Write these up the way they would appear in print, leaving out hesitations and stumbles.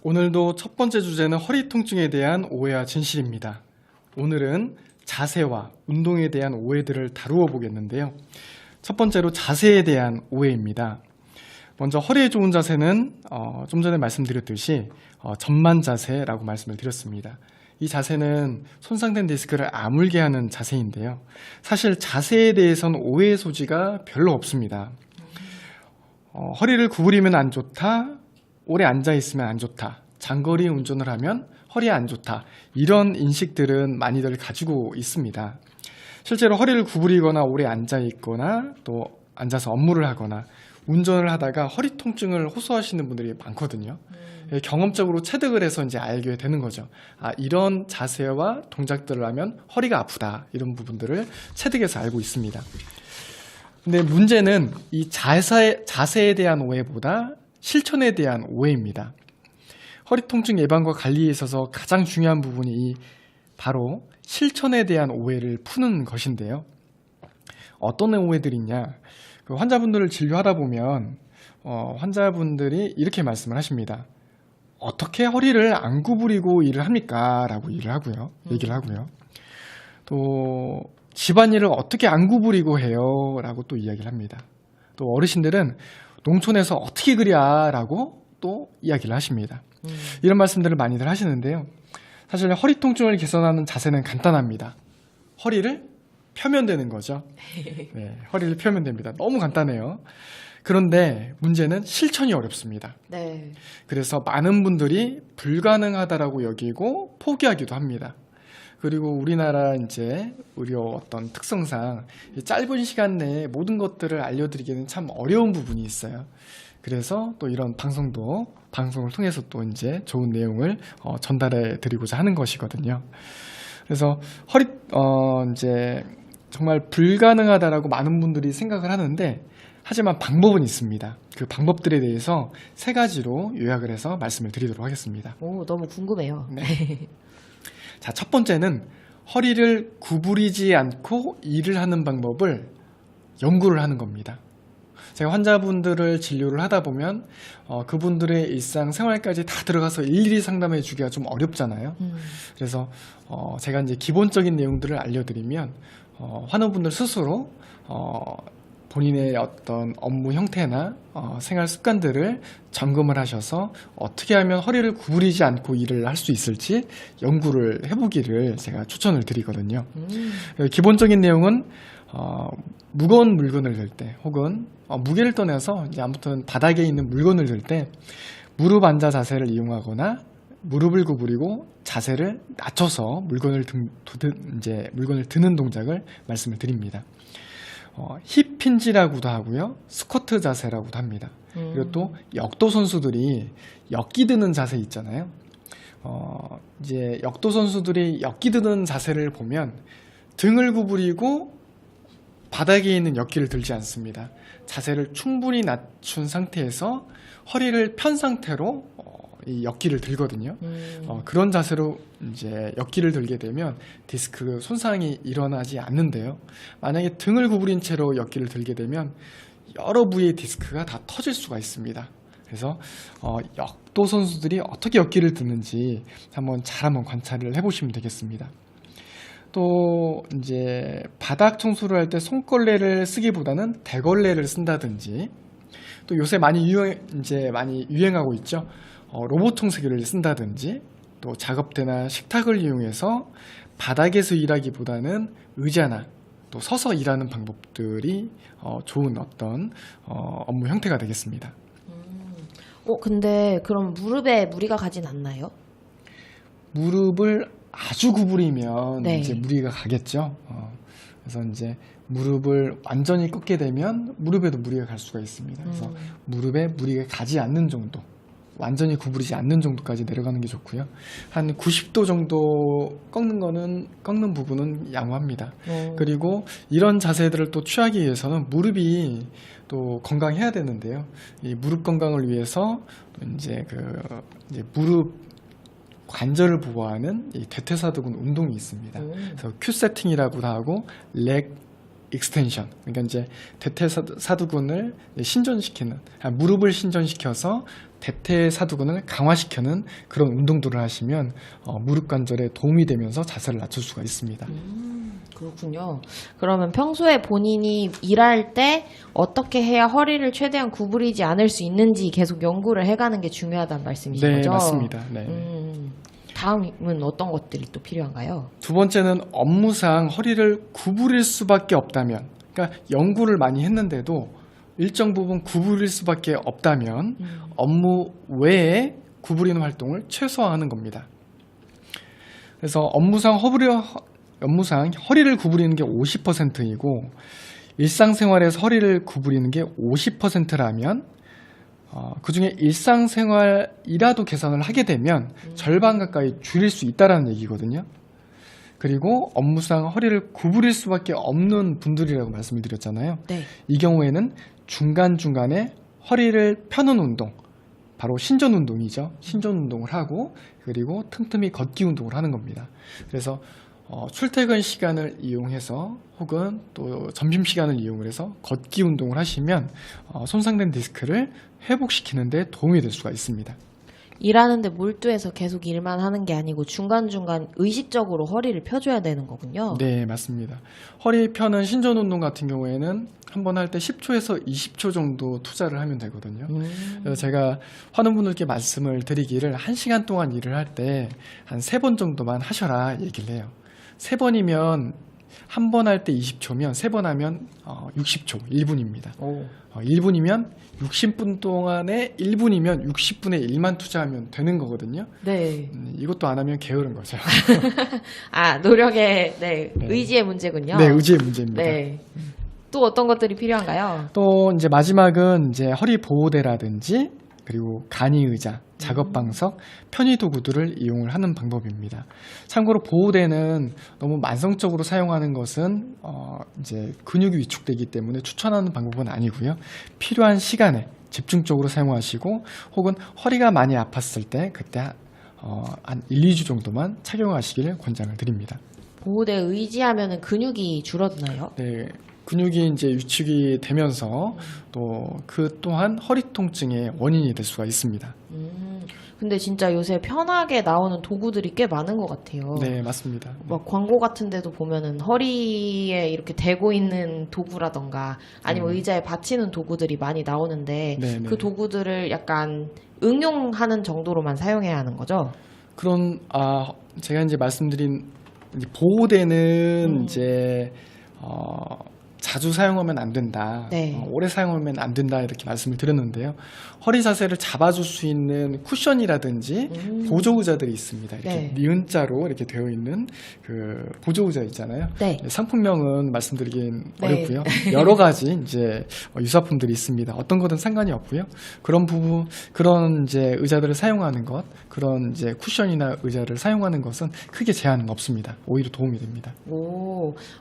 오늘도 첫 번째 주제는 허리 통증에 대한 오해와 진실입니다. 오늘은 자세와 운동에 대한 오해들을 다루어 보겠는데요. 첫 번째로 자세에 대한 오해입니다. 먼저 허리에 좋은 자세는 좀 전에 말씀드렸듯이 전만 자세라고 말씀을 드렸습니다. 이 자세는 손상된 디스크를 아물게 하는 자세인데요. 사실 자세에 대해서는 오해의 소지가 별로 없습니다. 허리를 구부리면 안 좋다, 오래 앉아있으면 안 좋다, 장거리 운전을 하면 허리에 안 좋다, 이런 인식들은 많이들 가지고 있습니다. 실제로 허리를 구부리거나 오래 앉아있거나 또 앉아서 업무를 하거나 운전을 하다가 허리 통증을 호소하시는 분들이 많거든요. 경험적으로 체득을 해서 이제 알게 되는 거죠. 이런 자세와 동작들을 하면 허리가 아프다, 이런 부분들을 체득해서 알고 있습니다. 근데 문제는 이 자세에 대한 오해보다 실천에 대한 오해입니다. 허리 통증 예방과 관리에 있어서 가장 중요한 부분이 바로 실천에 대한 오해를 푸는 것인데요. 어떤 오해들이 있냐? 환자분들을 진료하다 보면 환자분들이 이렇게 말씀을 하십니다. 어떻게 허리를 안 구부리고 일을 합니까? 라고 얘기를 하고요. 또 집안일을 어떻게 안 구부리고 해요? 라고 또 이야기를 합니다. 또 어르신들은 농촌에서 어떻게 그랴? 라고 또 이야기를 하십니다. 이런 말씀들을 많이들 하시는데요. 사실 허리 통증을 개선하는 자세는 간단합니다. 허리를 펴면 되는 거죠. 네, 허리를 펴면 됩니다. 너무 간단해요. 그런데 문제는 실천이 어렵습니다. 네. 그래서 많은 분들이 불가능하다라고 여기고 포기하기도 합니다. 그리고 우리나라 이제 의료 어떤 특성상 짧은 시간 내에 모든 것들을 알려드리기는 참 어려운 부분이 있어요. 그래서 또 이런 방송을 통해서 또 이제 좋은 내용을 전달해 드리고자 하는 것이거든요. 그래서 이제 정말 불가능하다라고 많은 분들이 생각을 하는데, 하지만 방법은 있습니다. 그 방법들에 대해서 3가지로 요약을 해서 말씀을 드리도록 하겠습니다. 오, 너무 궁금해요. 네. 자, 첫 번째는 허리를 구부리지 않고 일을 하는 방법을 연구를 하는 겁니다. 제가 환자분들을 진료를 하다 보면 그분들의 일상생활까지 다 들어가서 일일이 상담해 주기가 좀 어렵잖아요. 그래서 제가 이제 기본적인 내용들을 알려드리면 환우분들 스스로 본인의 어떤 업무 형태나 생활 습관들을 점검을 하셔서 어떻게 하면 허리를 구부리지 않고 일을 할 수 있을지 연구를 해보기를 제가 추천을 드리거든요. 기본적인 내용은 무거운 물건을 들 때, 혹은 무게를 떠나서 이제 아무튼 바닥에 있는 물건을 들 때 무릎 앉아 자세를 이용하거나 무릎을 구부리고 자세를 낮춰서 물건을 드는 동작을 말씀을 드립니다. 힙힌지라고도 하고요, 스쿼트 자세라고도 합니다. 그리고 또 역도 선수들이 역기 드는 자세 있잖아요. 이제 역도 선수들이 역기 드는 자세를 보면 등을 구부리고 바닥에 있는 역기를 들지 않습니다. 자세를 충분히 낮춘 상태에서 허리를 편 상태로 이 역기를 들거든요. 그런 자세로 이제 역기를 들게 되면 디스크 손상이 일어나지 않는데요. 만약에 등을 구부린 채로 역기를 들게 되면 여러 부위의 디스크가 다 터질 수가 있습니다. 그래서 역도 선수들이 어떻게 역기를 드는지 한번 관찰을 해보시면 되겠습니다. 또 이제 바닥 청소를 할 때 손걸레를 쓰기보다는 대걸레를 쓴다든지, 또 요새 많이 유행하고 있죠. 로봇 청소기를 쓴다든지, 또 작업대나 식탁을 이용해서 바닥에서 일하기보다는 의자나 또 서서 일하는 방법들이 좋은 어떤 업무 형태가 되겠습니다. 근데 그럼 무릎에 무리가 가진 않나요? 무릎을 아주 구부리면 네. 이제 무리가 가겠죠. 그래서 이제 무릎을 완전히 꺾게 되면 무릎에도 무리가 갈 수가 있습니다. 그래서 무릎에 무리가 가지 않는 정도, 완전히 구부리지 않는 정도까지 내려가는 게 좋고요. 한 90도 정도 꺾는 부분은 양호합니다. 그리고 이런 자세들을 또 취하기 위해서는 무릎이 또 건강해야 되는데요. 이 무릎 건강을 위해서 이제 무릎 관절을 보호하는 이 대퇴사두근 운동이 있습니다. 그래서 큐 세팅이라고도 하고 렉 익스텐션, 그러니까 이제 대퇴사두근을 신전시키는, 무릎을 신전시켜서 대퇴사두근을 강화시키는 그런 운동들을 하시면 무릎 관절에 도움이 되면서 자세를 낮출 수가 있습니다. 그렇군요. 그러면 평소에 본인이 일할 때 어떻게 해야 허리를 최대한 구부리지 않을 수 있는지 계속 연구를 해가는 게 중요하다는 말씀이신 네, 거죠? 맞습니다. 네. 다음은 어떤 것들이 또 필요한가요? 두 번째는 업무상 허리를 구부릴 수밖에 없다면, 그러니까 연구를 많이 했는데도 일정 부분 구부릴 수밖에 없다면 업무 외에 구부리는 활동을 최소화하는 겁니다. 그래서 업무상 허리를 구부리는 게 50%이고 일상생활에서 허리를 구부리는 게 50%라면 그중에 일상생활이라도 개선을 하게 되면 절반 가까이 줄일 수 있다는 얘기거든요. 그리고 업무상 허리를 구부릴 수밖에 없는 분들이라고 말씀을 드렸잖아요. 네. 이 경우에는 중간중간에 허리를 펴는 운동, 바로 신전 운동이죠. 신전 운동을 하고 그리고 틈틈이 걷기 운동을 하는 겁니다. 그래서 출퇴근 시간을 이용해서 혹은 또 점심시간을 이용해서 걷기 운동을 하시면 손상된 디스크를 회복시키는 데 도움이 될 수가 있습니다. 일하는데 몰두해서 계속 일만 하는 게 아니고 중간중간 의식적으로 허리를 펴줘야 되는 거군요. 네, 맞습니다. 허리 펴는 신전 운동 같은 경우에는 한 번 할 때 10초에서 20초 정도 투자를 하면 되거든요. 그래서 제가 하는 분들께 말씀을 드리기를 1시간 동안 일을 할 때 한 3번 정도만 하셔라 얘기를 해요. 3번이면 한 번 할 때 20초면 3번 하면 60초, 1분입니다. 1분이면 60분 동안에 1분이면 60분의 1만 투자하면 되는 거거든요. 네. 이것도 안 하면 게으른 거죠. 노력의 의지의 문제군요. 네, 의지의 문제입니다. 네. 또 어떤 것들이 필요한가요? 또 이제 마지막은 이제 허리 보호대라든지 그리고 간이 의자, 작업 방석, 편의 도구들을 이용을 하는 방법입니다. 참고로 보호대는 너무 만성적으로 사용하는 것은 이제 근육이 위축되기 때문에 추천하는 방법은 아니고요. 필요한 시간에 집중적으로 사용하시고 혹은 허리가 많이 아팠을 때 그때 한 1, 2주 정도만 착용하시기를 권장을 드립니다. 보호대 의지하면 근육이 줄어드나요? 네. 근육이 이제 위축이 되면서 또 그 또한 허리 통증의 원인이 될 수가 있습니다. 근데 진짜 요새 편하게 나오는 도구들이 꽤 많은 것 같아요. 네, 맞습니다. 막 광고 같은 데도 보면은 허리에 이렇게 대고 있는 도구라던가 아니면 의자에 받치는 도구들이 많이 나오는데 네네. 그 도구들을 약간 응용하는 정도로만 사용해야 하는 거죠? 그런 제가 이제 말씀드린 이제 보호대는 이제 자주 사용하면 안 된다. 네. 오래 사용하면 안 된다 이렇게 말씀을 드렸는데요. 허리 자세를 잡아줄 수 있는 쿠션이라든지 보조 의자들이 있습니다. 이렇게 네. 니은자로 이렇게 되어 있는 그 보조 의자 있잖아요. 네. 상품명은 말씀드리긴 네. 어렵고요. 여러 가지 이제 유사품들이 있습니다. 어떤 것은 상관이 없고요. 그런 이제 의자들을 사용하는 것, 그런 이제 쿠션이나 의자를 사용하는 것은 크게 제한은 없습니다. 오히려 도움이 됩니다.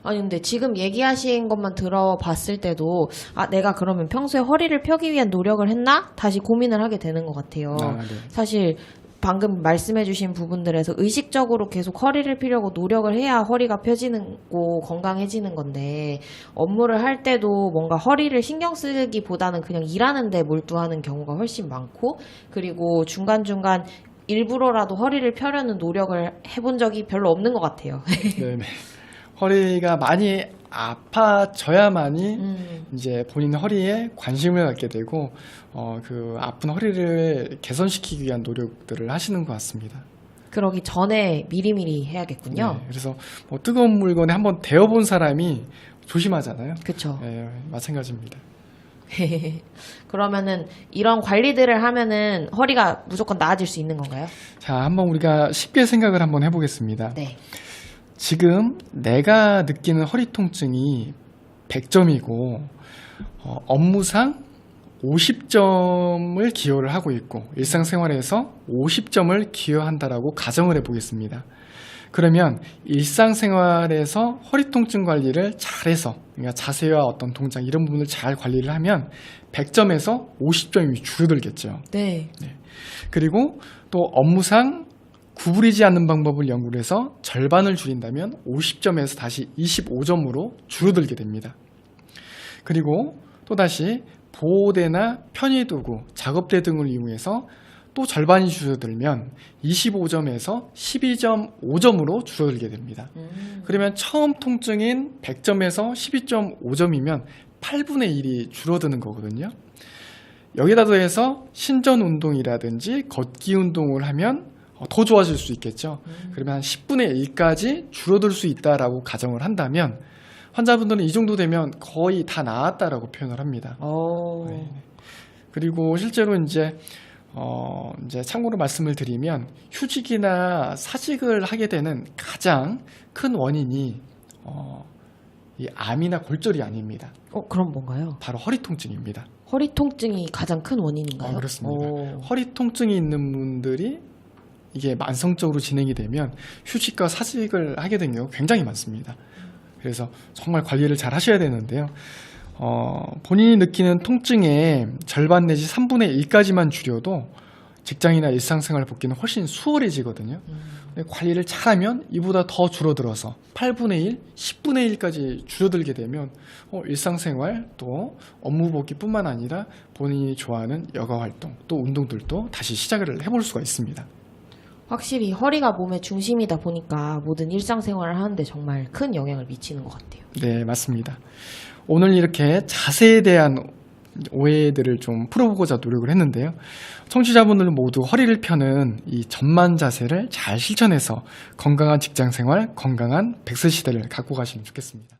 아니 근데 지금 얘기하신 것만 들어봤을 때도 내가 그러면 평소에 허리를 펴기 위한 노력을 했나? 다시 고민을 하게 되는 것 같아요. 네. 사실 방금 말씀해주신 부분들에서 의식적으로 계속 허리를 펴려고 노력을 해야 허리가 펴지고 건강해지는 건데 업무를 할 때도 뭔가 허리를 신경 쓰기보다는 그냥 일하는 데 몰두하는 경우가 훨씬 많고 그리고 중간중간 일부러라도 허리를 펴려는 노력을 해본 적이 별로 없는 것 같아요. 네네. 허리가 많이 아파져야만이 이제 본인 허리에 관심을 갖게 되고 그 아픈 허리를 개선시키기 위한 노력들을 하시는 것 같습니다. 그러기 전에 미리미리 해야겠군요. 네, 그래서 뭐 뜨거운 물건에 한번 데워본 사람이 조심하잖아요. 그렇죠. 네, 마찬가지입니다. 그러면은 이런 관리들을 하면은 허리가 무조건 나아질 수 있는 건가요? 자, 한번 우리가 쉽게 생각을 한번 해보겠습니다. 네. 지금 내가 느끼는 허리 통증이 100점이고 업무상 50점을 기여를 하고 있고 일상생활에서 50점을 기여한다라고 가정을 해보겠습니다. 그러면 일상생활에서 허리 통증 관리를 잘해서 그러니까 자세와 어떤 동작 이런 부분을 잘 관리를 하면 100점에서 50점이 줄어들겠죠. 네. 그리고 또 업무상 구부리지 않는 방법을 연구를 해서 절반을 줄인다면 50점에서 다시 25점으로 줄어들게 됩니다. 그리고 또다시 보호대나 편의도구, 작업대 등을 이용해서 또 절반이 줄어들면 25점에서 12.5점으로 줄어들게 됩니다. 그러면 처음 통증인 100점에서 12.5점이면 8분의 1이 줄어드는 거거든요. 여기다 더해서 신전 운동이라든지 걷기 운동을 하면 더 좋아질 수 있겠죠. 그러면 한 10분의 1까지 줄어들 수 있다라고 가정을 한다면 환자분들은 이 정도 되면 거의 다 나았다라고 표현을 합니다. 네. 그리고 실제로 이제 참고로 말씀을 드리면 휴직이나 사직을 하게 되는 가장 큰 원인이 이 암이나 골절이 아닙니다. 그럼 뭔가요? 바로 허리 통증입니다. 허리 통증이 가장 큰 원인인가요? 그렇습니다. 허리 통증이 있는 분들이 이게 만성적으로 진행이 되면 휴직과 사직을 하게 되는 경우가 굉장히 많습니다. 그래서 정말 관리를 잘 하셔야 되는데요. 본인이 느끼는 통증의 절반 내지 3분의 1까지만 줄여도 직장이나 일상생활 복귀는 훨씬 수월해지거든요. 근데 관리를 잘하면 이보다 더 줄어들어서 8분의 1, 10분의 1까지 줄어들게 되면 일상생활 또 업무 복귀뿐만 아니라 본인이 좋아하는 여가 활동 또 운동들도 다시 시작을 해볼 수가 있습니다. 확실히 허리가 몸의 중심이다 보니까 모든 일상생활을 하는데 정말 큰 영향을 미치는 것 같아요. 네, 맞습니다. 오늘 이렇게 자세에 대한 오해들을 좀 풀어보고자 노력을 했는데요. 청취자분들 모두 허리를 펴는 이 전만 자세를 잘 실천해서 건강한 직장생활, 건강한 100세 시대를 갖고 가시면 좋겠습니다.